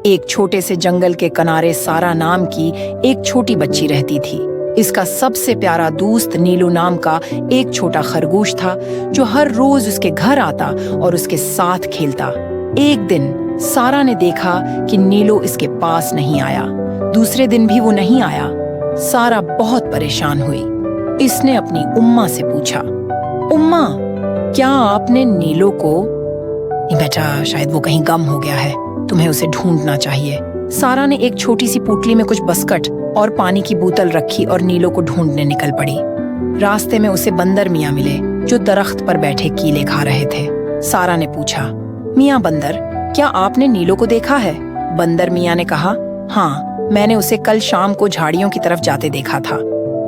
एक छोटे से जंगल के किनारे सारा नाम की एक छोटी बच्ची रहती थी। इसका सबसे प्यारा दोस्त नीलू नाम का एक छोटा खरगोश था जो हर रोज उसके घर आता और उसके साथ खेलता। एक दिन सारा ने देखा कि नीलू इसके पास नहीं आया। दूसरे दिन भी वो नहीं आया। सारा बहुत परेशान हुई। इसने अपनी उम्मा से पूछा, उम्मा, क्या आपने नीलू को? बेटा, शायद वो कहीं गम हो गया है, तुम्हें उसे ढूंढना चाहिए। सारा ने एक छोटी सी पुतली में कुछ बस्कट और पानी की बोतल रखी और नीलू को ढूंढने निकल पड़ी। रास्ते में उसे बंदर मियाँ मिले जो दरख्त पर बैठे कीले खा रहे थे। सारा ने पूछा, मियाँ बंदर, क्या आपने नीलू को देखा है? बंदर मियाँ ने कहा, हाँ, मैंने उसे कल शाम को झाड़ियों की तरफ जाते देखा था।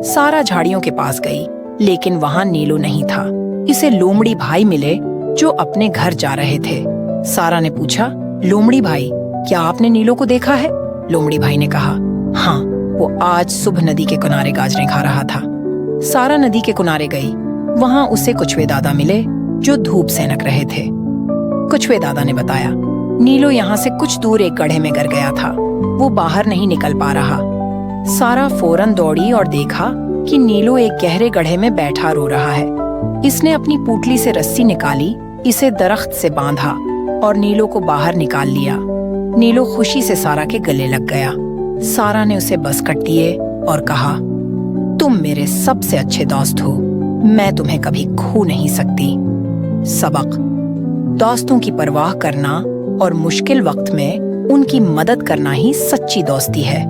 सारा झाड़ियों के पास गई, लेकिन वहाँ नीलू नहीं था। इसे लोमड़ी भाई मिले जो अपने घर जा रहे थे। सारा ने पूछा, लोमड़ी भाई, क्या आपने नीलू को देखा है? लोमड़ी भाई ने कहा, हाँ, वो आज सुबह नदी के किनारे गाजरें खा रहा था। सारा नदी के किनारे गई। वहाँ उसे कछुए दादा मिले जो धूप सेंक रहे थे। कछुए दादा ने बताया, नीलू यहाँ से कुछ दूर एक गड्ढे में गिर गया था, वो बाहर नहीं निकल पा रहा। सारा फौरन दौड़ी और देखा कि नीलू एक गहरे गड्ढे में बैठा रो रहा है। इसने अपनी पुतली से रस्सी निकाली, इसे दरख्त से बांधा और नीलू को बाहर निकाल लिया। नीलू खुशी से सारा के गले लग गया। सारा ने उसे बस्कट दिए और कहा, तुम मेरे सबसे अच्छे दोस्त हो, मैं तुम्हें कभी खो नहीं सकती। सबक: दोस्तों की परवाह करना और मुश्किल वक्त में उनकी मदद करना ही सच्ची दोस्ती है।